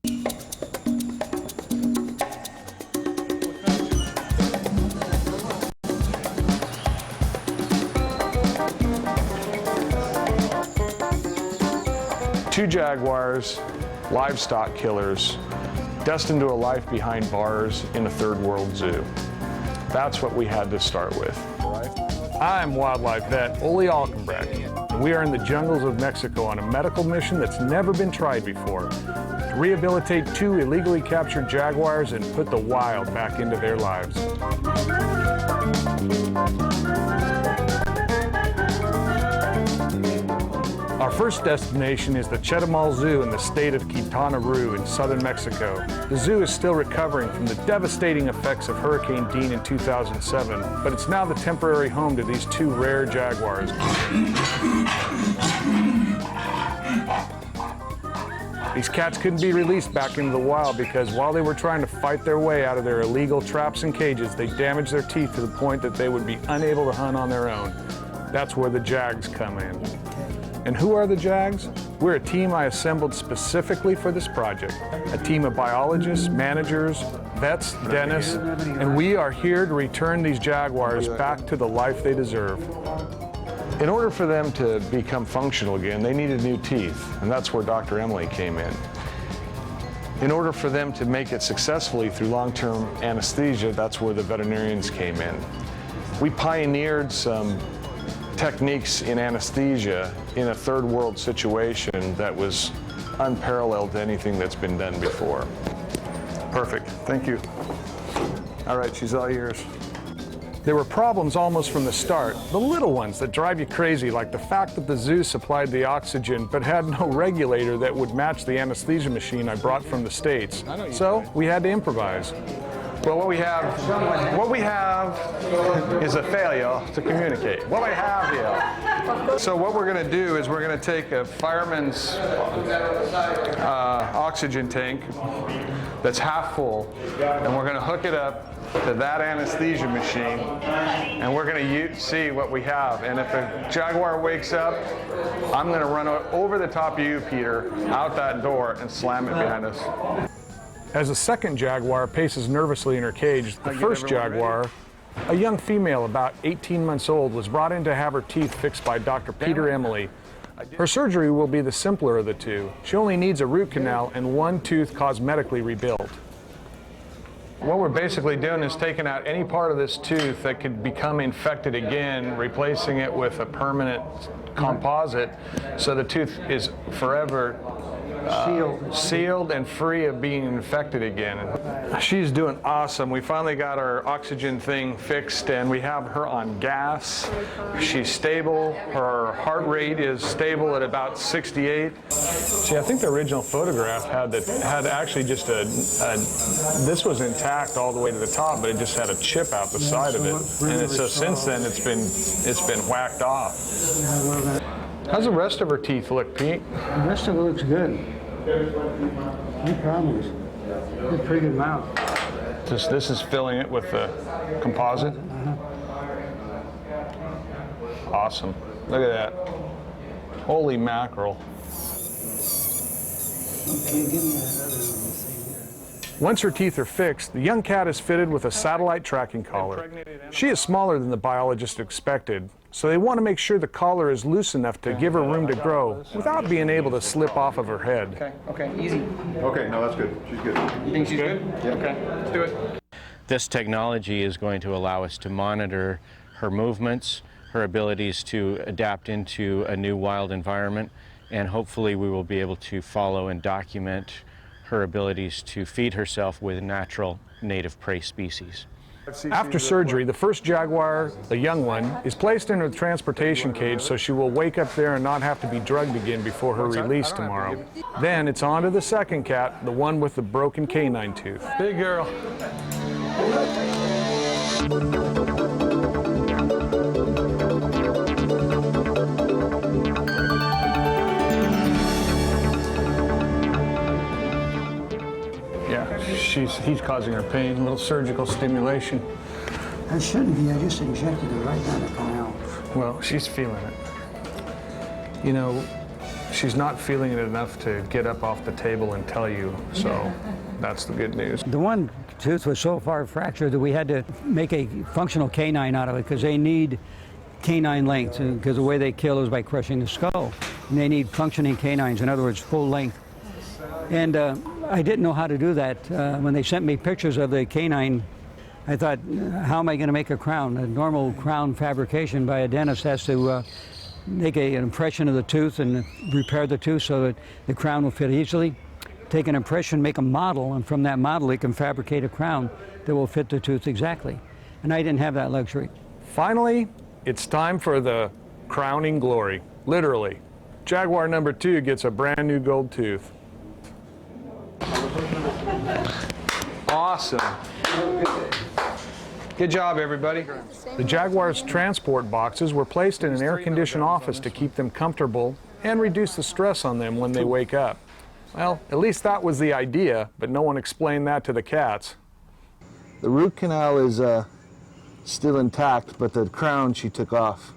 Two Jaguars, livestock killers, destined to a life behind bars in a third world zoo. That's what we had to start with. I'm wildlife vet Ole Alcumbrac, and we are in the jungles of Mexico on a medical mission that's never been tried before, to rehabilitate two illegally captured jaguars and put the wild back into their lives. Our first destination is the Chetumal Zoo in the state of Quintana Roo in southern Mexico. The zoo is still recovering from the devastating effects of Hurricane Dean in 2007, but it's now the temporary home to these two rare jaguars. These cats couldn't be released back into the wild because while they were trying to fight their way out of their illegal traps and cages, they damaged their teeth to the point that they would be unable to hunt on their own. That's where the Jags come in. And who are the Jags? We're a team I assembled specifically for this project. A team of biologists, managers, vets, dentists, and we are here to return these jaguars back to the life they deserve. In order for them to become functional again, they needed new teeth, and that's where Dr. Emily came in. In order for them to make it successfully through long-term anesthesia, that's where the veterinarians came in. We pioneered some techniques in anesthesia in a third world situation that was unparalleled to anything that's been done before. Perfect, thank you. All right, she's all yours. There were problems almost from the start, the little ones that drive you crazy, like the fact that the zoo supplied the oxygen but had no regulator that would match the anesthesia machine I brought from the States. So we had to improvise. Well, what we have is a failure to communicate. What we have here. So what we're going to do is we're going to take a fireman's oxygen tank that's half full, and we're going to hook it up to that anesthesia machine, and we're going to see what we have. And if a jaguar wakes up, I'm going to run over the top of you, Peter, out that door and slam it behind us. As the second jaguar paces nervously in her cage, the first jaguar, a young female about 18 months old, was brought in to have her teeth fixed by Dr. Peter Emily. Her surgery will be the simpler of the two. She only needs a root canal and one tooth cosmetically rebuilt. What we're basically doing is taking out any part of this tooth that could become infected again, replacing it with a permanent composite, so the tooth is forever sealed and free of being infected again. She's doing awesome. We finally got our oxygen thing fixed, and we have her on gas. She's stable. Her heart rate is stable at about 68. See, I think the original photograph had actually just this was intact all the way to the top, but it just had a chip out the side of it. And so since then it's been whacked off. How's the rest of her teeth look, Pete? The rest of it looks good. No problems. It's a pretty good mouth. This is filling it with the composite? Awesome. Look at that. Holy mackerel. Okay, give me that other one. Once her teeth are fixed, the young cat is fitted with a satellite tracking collar. She is smaller than the biologist expected, so they want to make sure the collar is loose enough to give her room to grow without being able to slip off of her head. Okay, easy. Okay, no, that's good. She's good. You think she's good? Yeah. Okay, let's do it. This technology is going to allow us to monitor her movements, her abilities to adapt into a new wild environment, and hopefully we will be able to follow and document her abilities to feed herself with natural native prey species. After surgery, the first jaguar, the young one, is placed in a transportation cage so she will wake up there and not have to be drugged again before her release tomorrow. Then it's on to the second cat, the one with the broken canine tooth. Big girl. He's causing her pain, a little surgical stimulation. That shouldn't be. I just injected it right down the canal. Well, she's feeling it. You know, she's not feeling it enough to get up off the table and tell you, so that's the good news. The one tooth was so far fractured that we had to make a functional canine out of it because they need canine length, because the way they kill is by crushing the skull. And they need functioning canines, in other words, full length. And I didn't know how to do that. When they sent me pictures of the canine, I thought, how am I going to make a crown? A normal crown fabrication by a dentist has to make an impression of the tooth and repair the tooth so that the crown will fit easily. Take an impression, make a model, and from that model they can fabricate a crown that will fit the tooth exactly. And I didn't have that luxury. Finally, it's time for the crowning glory, literally. Jaguar number 2 gets a brand new gold tooth. Awesome. Good job, everybody. The Jaguar's transport boxes were placed in an air-conditioned office to keep them comfortable and reduce the stress on them when they wake up. Well, at least that was the idea, but no one explained that to the cats. The root canal is still intact, but the crown she took off.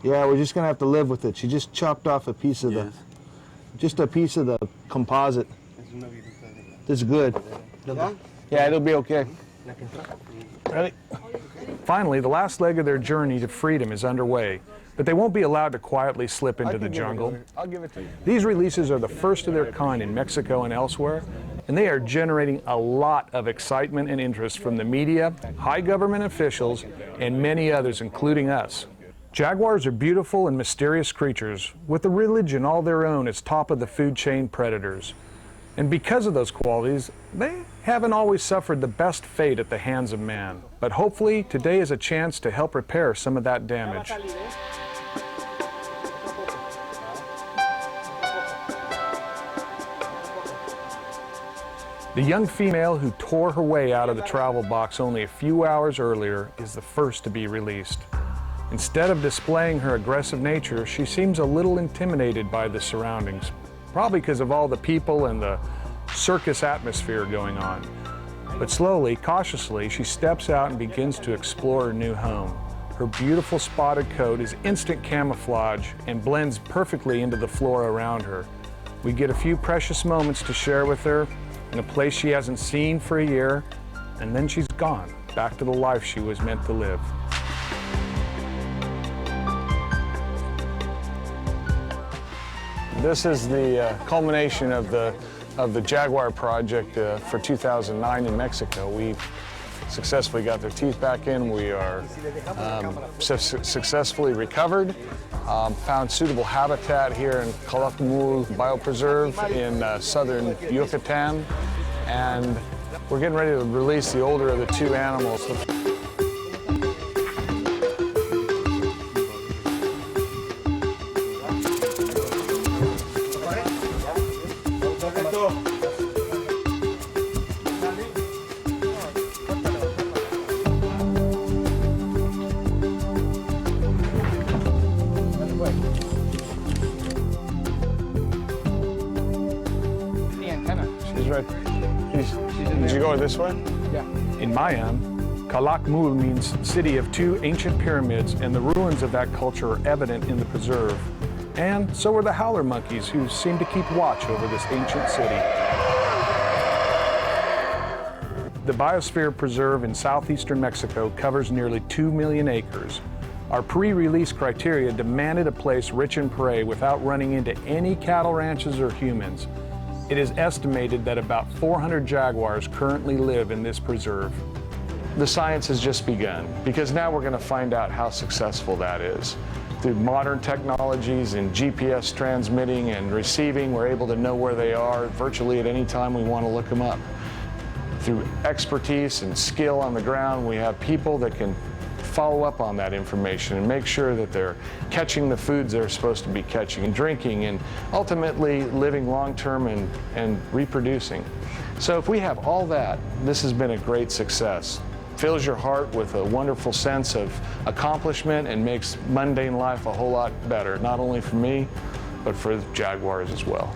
Yeah, we're just gonna have to live with it. She just chopped off a piece of the composite. This is good. Yeah, it'll be okay. Ready? Finally, the last leg of their journey to freedom is underway, but they won't be allowed to quietly slip into the jungle. I'll give it to you. These releases are the first of their kind in Mexico and elsewhere, and they are generating a lot of excitement and interest from the media, high government officials, and many others, including us. Jaguars are beautiful and mysterious creatures with a religion all their own as top of the food chain predators. And because of those qualities, they haven't always suffered the best fate at the hands of man. But hopefully, today is a chance to help repair some of that damage. The young female who tore her way out of the travel box only a few hours earlier is the first to be released. Instead of displaying her aggressive nature, she seems a little intimidated by the surroundings, probably because of all the people and the circus atmosphere going on. But slowly, cautiously, she steps out and begins to explore her new home. Her beautiful spotted coat is instant camouflage and blends perfectly into the flora around her. We get a few precious moments to share with her in a place she hasn't seen for a year, and then she's gone, back to the life she was meant to live. This is the culmination of the Jaguar project for 2009 in Mexico. We successfully got their teeth back in. We are successfully recovered, found suitable habitat here in Calakmul Biopreserve in southern Yucatan, and we're getting ready to release the older of the two animals. She's right. Did you go this way? Yeah. In Mayan, Calakmul means city of two ancient pyramids, and the ruins of that culture are evident in the preserve. And so are the howler monkeys, who seem to keep watch over this ancient city. The Biosphere Preserve in southeastern Mexico covers nearly 2 million acres. Our pre-release criteria demanded a place rich in prey without running into any cattle ranches or humans. It is estimated that about 400 jaguars currently live in this preserve. The science has just begun, because now we're going to find out how successful that is. Through modern technologies and GPS transmitting and receiving, we're able to know where they are virtually at any time we want to look them up. Through expertise and skill on the ground, we have people that can follow up on that information and make sure that they're catching the foods they're supposed to be catching and drinking, and ultimately living long-term and reproducing. So if we have all that, this has been a great success. Fills your heart with a wonderful sense of accomplishment and makes mundane life a whole lot better, not only for me, but for the Jaguars as well.